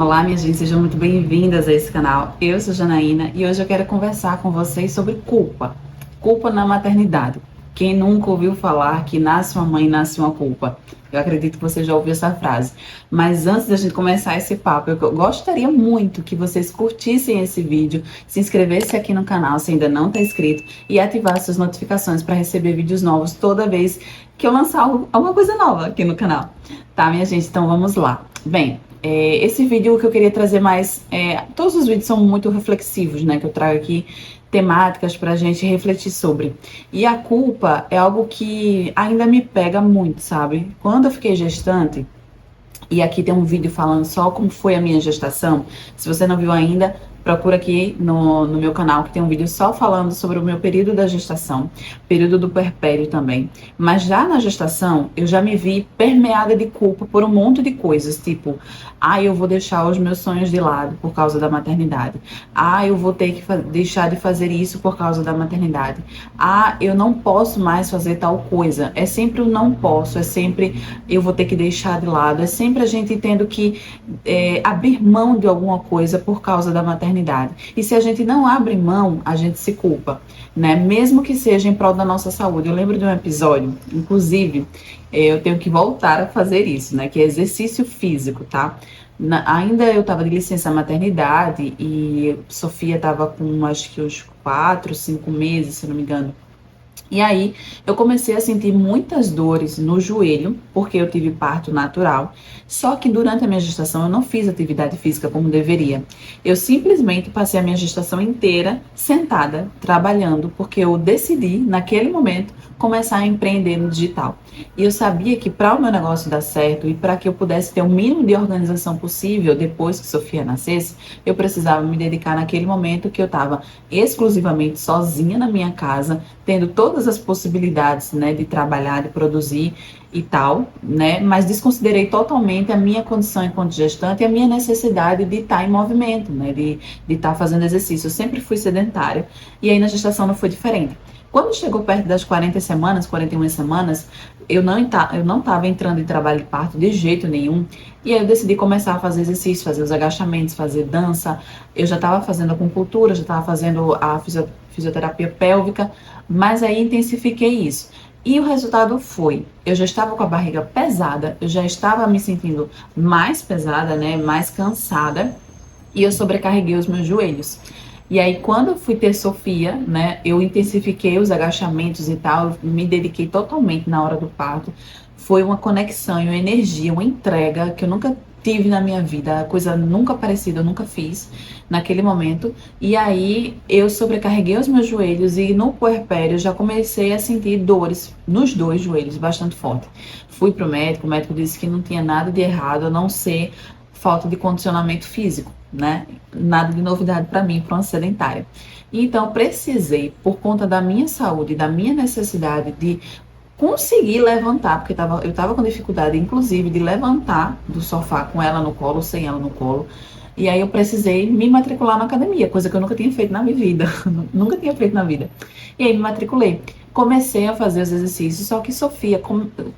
Olá, minha gente, sejam muito bem-vindas a esse canal. Eu sou Janaína e hoje eu quero conversar com vocês sobre culpa. Culpa na maternidade. Quem nunca ouviu falar que nasce uma mãe, nasce uma culpa? Eu acredito que você já ouviu essa frase. Mas antes da gente começar esse papo, eu gostaria muito que vocês curtissem esse vídeo, se inscrevessem aqui no canal se ainda não está inscrito e ativassem as notificações para receber vídeos novos toda vez que eu lançar alguma coisa nova aqui no canal. Tá, minha gente? Então vamos lá. Bem, esse vídeo que eu queria trazer mais, todos os vídeos são muito reflexivos, né, que eu trago aqui temáticas para a gente refletir sobre. E a culpa é algo que ainda me pega muito, sabe? Quando eu fiquei gestante, e aqui tem um vídeo falando só como foi a minha gestação. Se você não viu ainda, procura aqui no meu canal, que tem um vídeo só falando sobre o meu período da gestação, período do puerpério também. Mas já na gestação, eu já me vi permeada de culpa por um monte de coisas, tipo, eu vou deixar os meus sonhos de lado por causa da maternidade. Eu vou ter que deixar de fazer isso por causa da maternidade. Eu não posso mais fazer tal coisa. É sempre o não posso, é sempre eu vou ter que deixar de lado, é sempre a gente tendo que abrir mão de alguma coisa por causa da maternidade. E se a gente não abre mão, a gente se culpa, né? Mesmo que seja em prol da nossa saúde. Eu lembro de um episódio, inclusive, eu tenho que voltar a fazer isso, né? Que é exercício físico, tá? Ainda eu estava de licença maternidade e Sofia estava com acho que uns 4, 5 meses, se não me engano. E aí eu comecei a sentir muitas dores no joelho, porque eu tive parto natural. Só que durante a minha gestação eu não fiz atividade física como deveria. Eu simplesmente passei a minha gestação inteira sentada, trabalhando, porque eu decidi, naquele momento, começar a empreender no digital. E eu sabia que para o meu negócio dar certo e para que eu pudesse ter o mínimo de organização possível depois que Sofia nascesse, eu precisava me dedicar naquele momento que eu estava exclusivamente sozinha na minha casa, tendo todas as possibilidades, né, de trabalhar, de produzir e tal, né, mas desconsiderei totalmente a minha condição enquanto gestante e a minha necessidade de estar em movimento, né, de estar fazendo exercício. Eu sempre fui sedentária e aí na gestação não foi diferente. Quando chegou perto das 40 semanas, 41 semanas, eu não estava entrando em trabalho de parto de jeito nenhum. E aí eu decidi começar a fazer exercício, fazer os agachamentos, fazer dança. Eu já estava fazendo acupuntura, já estava fazendo a fisioterapia pélvica, mas aí intensifiquei isso. E o resultado foi, eu já estava com a barriga pesada, eu já estava me sentindo mais pesada, né, mais cansada, e eu sobrecarreguei os meus joelhos. E aí, quando eu fui ter Sofia, né, eu intensifiquei os agachamentos e tal, eu me dediquei totalmente na hora do parto. Foi uma conexão e uma energia, uma entrega que eu nunca tive na minha vida, coisa nunca parecida, eu nunca fiz naquele momento. E aí, eu sobrecarreguei os meus joelhos e no puerpério eu já comecei a sentir dores nos dois joelhos, bastante forte. Fui pro médico, o médico disse que não tinha nada de errado, a não ser falta de condicionamento físico, né? Nada de novidade para mim, para uma sedentária. Então, precisei, por conta da minha saúde, da minha necessidade de conseguir levantar, porque eu estava com dificuldade, inclusive, de levantar do sofá com ela no colo, sem ela no colo. E aí eu precisei me matricular na academia, coisa que eu nunca tinha feito na minha vida. Nunca tinha feito na vida. E aí me matriculei. Comecei a fazer os exercícios, só que Sofia,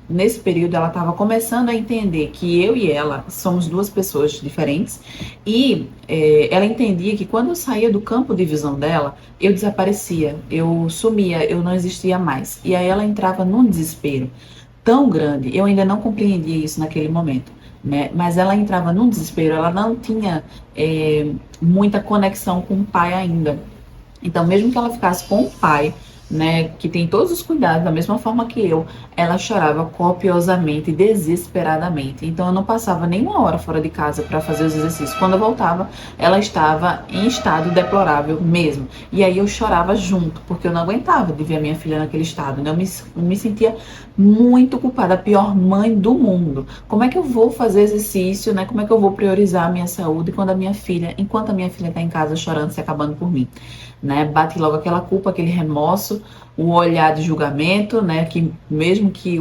nesse período, ela estava começando a entender que eu e ela somos duas pessoas diferentes. E ela entendia que quando eu saía do campo de visão dela, eu desaparecia, eu sumia, eu não existia mais. E aí ela entrava num desespero tão grande, eu ainda não compreendia isso naquele momento, né? Mas ela entrava num desespero, ela não tinha muita conexão com o pai ainda. Então, mesmo que ela ficasse com o pai, né, que tem todos os cuidados, da mesma forma que eu, ela chorava copiosamente, desesperadamente. Então, eu não passava nenhuma hora fora de casa para fazer os exercícios. Quando eu voltava, ela estava em estado deplorável mesmo. E aí eu chorava junto, porque eu não aguentava de ver a minha filha naquele estado, né? Eu me sentia muito culpada, a pior mãe do mundo. Como é que eu vou fazer exercício, né? Como é que eu vou priorizar a minha saúde quando enquanto a minha filha está em casa chorando, se acabando por mim? Né, bate logo aquela culpa, aquele remorso, o olhar de julgamento, né, que mesmo que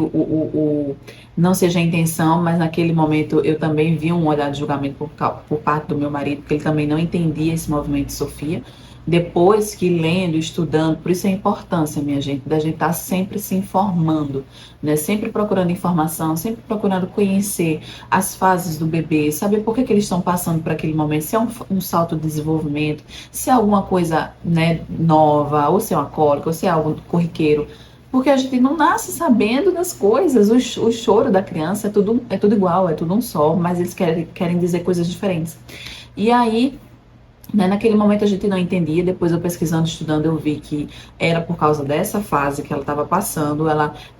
não seja a intenção, mas naquele momento eu também vi um olhar de julgamento por parte do meu marido, porque ele também não entendia esse movimento de Sofia, depois que lendo, estudando, por isso a importância, minha gente, da gente estar sempre se informando, né? Sempre procurando informação, sempre procurando conhecer as fases do bebê, saber por que, que eles estão passando por aquele momento, se é um salto de desenvolvimento, se é alguma coisa, né, nova, ou se é uma cólica, ou se é algo corriqueiro. Porque a gente não nasce sabendo das coisas. O choro da criança é tudo igual, é tudo um só, mas eles querem dizer coisas diferentes. E aí, né, naquele momento a gente não entendia, depois eu pesquisando, estudando, eu vi que era por causa dessa fase que ela estava passando,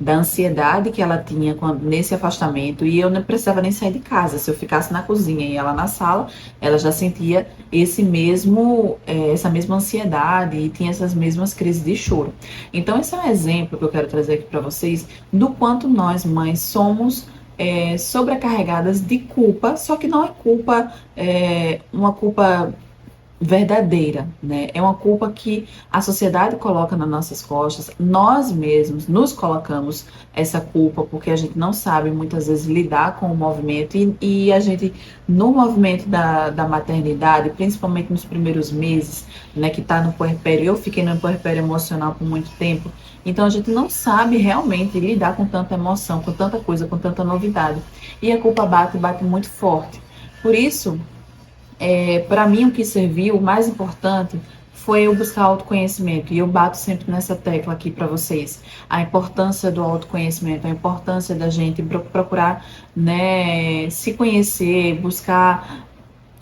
da ansiedade que ela tinha nesse afastamento, e eu não precisava nem sair de casa. Se eu ficasse na cozinha e ela na sala, ela já sentia essa mesma ansiedade e tinha essas mesmas crises de choro. Então esse é um exemplo que eu quero trazer aqui para vocês do quanto nós, mães, somos sobrecarregadas de culpa, só que não é culpa, uma culpa verdadeira, né? É uma culpa que a sociedade coloca nas nossas costas, nós mesmos nos colocamos essa culpa porque a gente não sabe muitas vezes lidar com o movimento e a gente, no movimento da maternidade, principalmente nos primeiros meses, né, que tá no puerpério, eu fiquei no puerpério emocional por muito tempo, então a gente não sabe realmente lidar com tanta emoção, com tanta coisa, com tanta novidade, e a culpa bate muito forte. Por isso, para mim, o que serviu, o mais importante, foi eu buscar autoconhecimento. E eu bato sempre nessa tecla aqui para vocês. A importância do autoconhecimento, a importância da gente procurar, né, se conhecer, buscar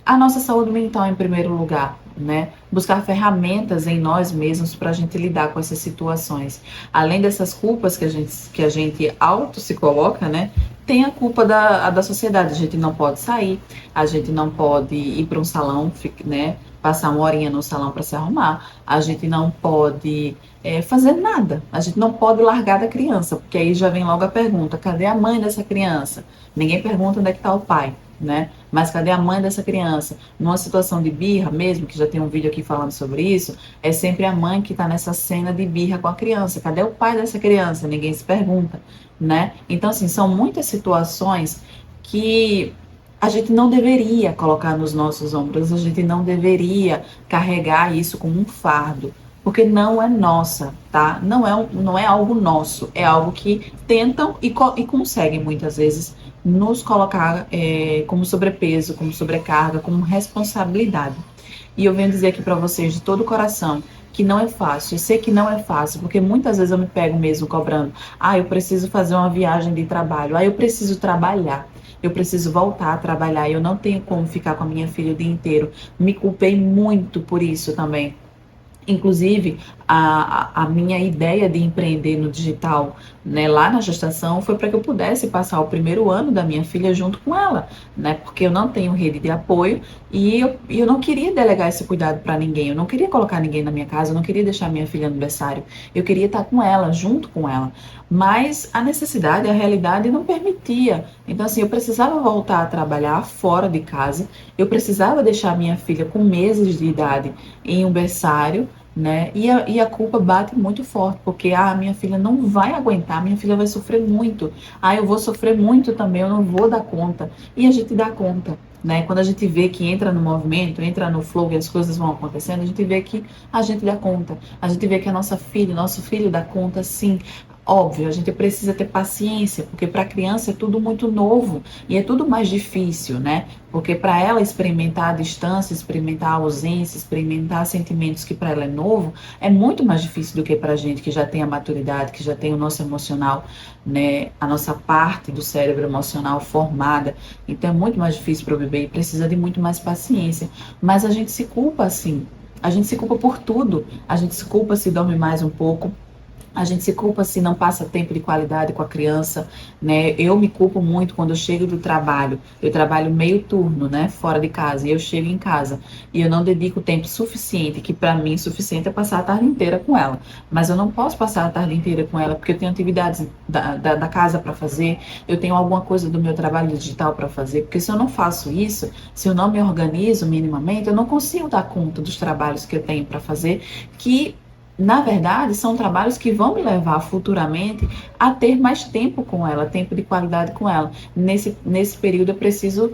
a nossa saúde mental em primeiro lugar, né? Buscar ferramentas em nós mesmos para a gente lidar com essas situações. Além dessas culpas que a gente auto se coloca, né? Tem a culpa da sociedade. A gente não pode sair, a gente não pode ir para um salão, né? Passar uma horinha no salão para se arrumar, a gente não pode fazer nada, a gente não pode largar da criança, porque aí já vem logo a pergunta: cadê a mãe dessa criança? Ninguém pergunta onde é que está o pai, né? Mas cadê a mãe dessa criança? Numa situação de birra mesmo, que já tem um vídeo aqui falando sobre isso, é sempre a mãe que está nessa cena de birra com a criança. Cadê o pai dessa criança? Ninguém se pergunta, né? Então, assim, são muitas situações que a gente não deveria colocar nos nossos ombros, a gente não deveria carregar isso como um fardo, porque não é nossa, tá? Não é algo nosso, é algo que tentam e conseguem muitas vezes nos colocar como sobrepeso, como sobrecarga, como responsabilidade. E eu venho dizer aqui para vocês de todo o coração que não é fácil. Eu sei que não é fácil, porque muitas vezes eu me pego mesmo cobrando. Eu preciso fazer uma viagem de trabalho. Eu preciso trabalhar. Eu preciso voltar a trabalhar. Eu não tenho como ficar com a minha filha o dia inteiro. Me culpei muito por isso também. Inclusive, a minha ideia de empreender no digital, né, lá na gestação, foi para que eu pudesse passar o primeiro ano da minha filha junto com ela, né, porque eu não tenho rede de apoio e eu não queria delegar esse cuidado para ninguém, eu não queria colocar ninguém na minha casa, eu não queria deixar minha filha no berçário, eu queria estar com ela, junto com ela, mas a necessidade, a realidade não permitia. Então, assim, eu precisava voltar a trabalhar fora de casa, eu precisava deixar minha filha com meses de idade em um berçário, né? E a culpa bate muito forte, porque minha filha não vai aguentar, minha filha vai sofrer muito, eu vou sofrer muito também, eu não vou dar conta. E a gente dá conta, né? Quando a gente vê que entra no movimento, entra no flow e as coisas vão acontecendo, a gente vê que a gente dá conta, a gente vê que a nossa filha, nosso filho dá conta, sim. Óbvio, a gente precisa ter paciência, porque para a criança é tudo muito novo e é tudo mais difícil, né? Porque para ela experimentar a distância, experimentar a ausência, experimentar sentimentos que para ela é novo, é muito mais difícil do que para a gente que já tem a maturidade, que já tem o nosso emocional, né? A nossa parte do cérebro emocional formada. Então é muito mais difícil para o bebê e precisa de muito mais paciência. Mas a gente se culpa assim. A gente se culpa por tudo. A gente se culpa se dorme mais um pouco. A gente se culpa se não passa tempo de qualidade com a criança, né? Eu me culpo muito quando eu chego do trabalho. Eu trabalho meio turno, né? Fora de casa. E eu chego em casa e eu não dedico tempo suficiente, que para mim suficiente é passar a tarde inteira com ela. Mas eu não posso passar a tarde inteira com ela porque eu tenho atividades da casa para fazer, eu tenho alguma coisa do meu trabalho digital para fazer. Porque se eu não faço isso, se eu não me organizo minimamente, eu não consigo dar conta dos trabalhos que eu tenho para fazer, que na verdade, são trabalhos que vão me levar futuramente a ter mais tempo com ela, tempo de qualidade com ela. Nesse período eu preciso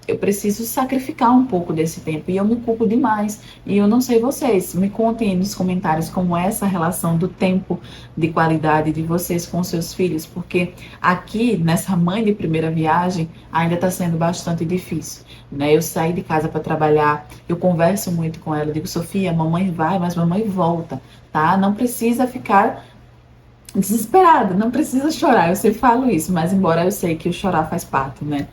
eu preciso sacrificar um pouco desse tempo e eu me culpo demais. E eu não sei vocês, me contem aí nos comentários como é essa relação do tempo de qualidade de vocês com seus filhos, porque aqui nessa mãe de primeira viagem ainda está sendo bastante difícil, né? Eu saí de casa para trabalhar, eu converso muito com ela, eu digo, Sofia, mamãe vai, mas mamãe volta, tá? Não precisa ficar desesperada, não precisa chorar, eu sempre falo isso, mas embora eu sei que o chorar faz parte, né?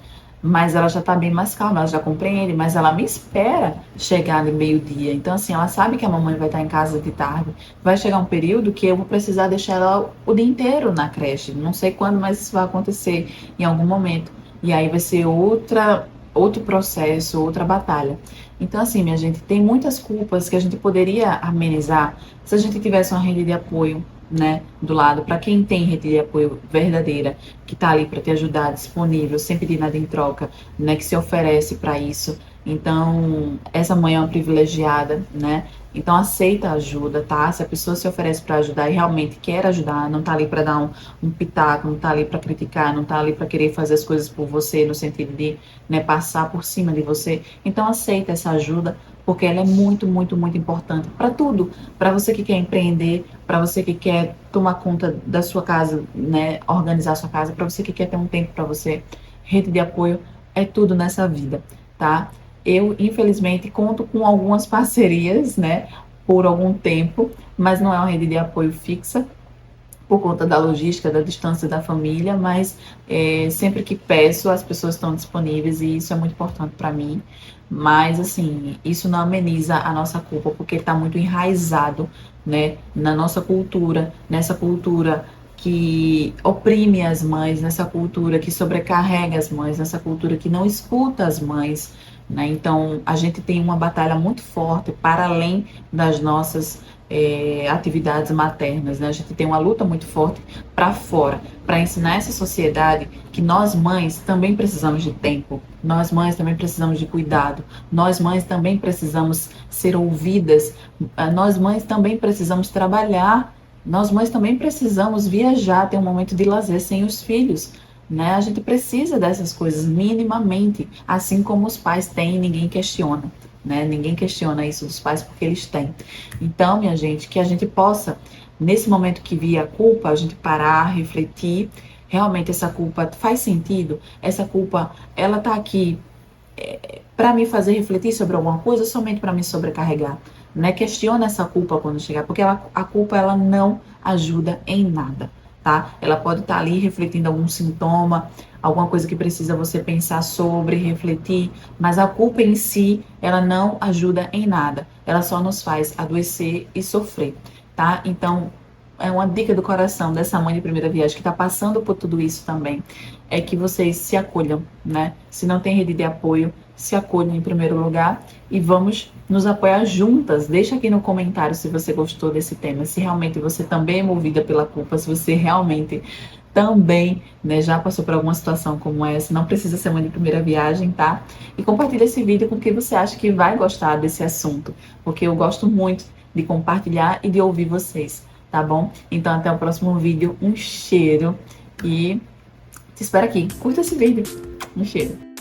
Mas ela já tá bem mais calma, ela já compreende, mas ela me espera chegar no meio-dia. Então, assim, ela sabe que a mamãe vai estar em casa de tarde. Vai chegar um período que eu vou precisar deixar ela o dia inteiro na creche. Não sei quando, mas isso vai acontecer em algum momento. E aí vai ser outro processo, outra batalha. Então, assim, minha gente, tem muitas culpas que a gente poderia amenizar se a gente tivesse uma rede de apoio, né, do lado, para quem tem rede de apoio verdadeira, que está ali para te ajudar, disponível, sem pedir nada em troca, né, que se oferece para isso. Então, essa mãe é uma privilegiada, né? Então, aceita a ajuda, tá? Se a pessoa se oferece para ajudar e realmente quer ajudar, não tá ali para dar um pitaco, não tá ali para criticar, não tá ali para querer fazer as coisas por você, no sentido de, né, passar por cima de você. Então, aceita essa ajuda, porque ela é muito, muito, muito importante para tudo. Para você que quer empreender, para você que quer tomar conta da sua casa, né, organizar a sua casa, para você que quer ter um tempo para você, rede de apoio é tudo nessa vida, tá? Eu, infelizmente, conto com algumas parcerias, né, por algum tempo, mas não é uma rede de apoio fixa, por conta da logística, da distância da família, mas sempre que peço, as pessoas estão disponíveis e isso é muito importante para mim. Mas, assim, isso não ameniza a nossa culpa, porque está muito enraizado, né, na nossa cultura, nessa cultura que oprime as mães, nessa cultura que sobrecarrega as mães, nessa cultura que não escuta as mães, né? Então, a gente tem uma batalha muito forte para além das nossas atividades maternas, né? A gente tem uma luta muito forte para fora, para ensinar essa sociedade que nós mães também precisamos de tempo, nós mães também precisamos de cuidado, nós mães também precisamos ser ouvidas, nós mães também precisamos trabalhar, nós mães também precisamos viajar, ter um momento de lazer sem os filhos. Né? A gente precisa dessas coisas minimamente, assim como os pais têm, ninguém questiona. Né? Ninguém questiona isso dos pais porque eles têm. Então, minha gente, que a gente possa, nesse momento que vir a culpa, a gente parar, refletir, realmente essa culpa faz sentido? Essa culpa, ela tá aqui para me fazer refletir sobre alguma coisa ou somente para me sobrecarregar? Né? Questiona essa culpa quando chegar, porque a culpa ela não ajuda em nada. Tá? Ela pode estar ali refletindo algum sintoma, alguma coisa que precisa você pensar sobre, refletir, mas a culpa em si, ela não ajuda em nada. Ela só nos faz adoecer e sofrer, tá? Então, é uma dica do coração dessa mãe de primeira viagem que está passando por tudo isso também, é que vocês se acolham, né? Se não tem rede de apoio, se acolham em primeiro lugar e vamos nos apoiar juntas. Deixa aqui no comentário se você gostou desse tema, se realmente você também é movida pela culpa, se você realmente também, né, já passou por alguma situação como essa. Não precisa ser mãe de primeira viagem, tá? E compartilha esse vídeo com quem você acha que vai gostar desse assunto, porque eu gosto muito de compartilhar e de ouvir vocês, tá bom? Então até o próximo vídeo, um cheiro e te espero aqui. Curta esse vídeo. Um cheiro.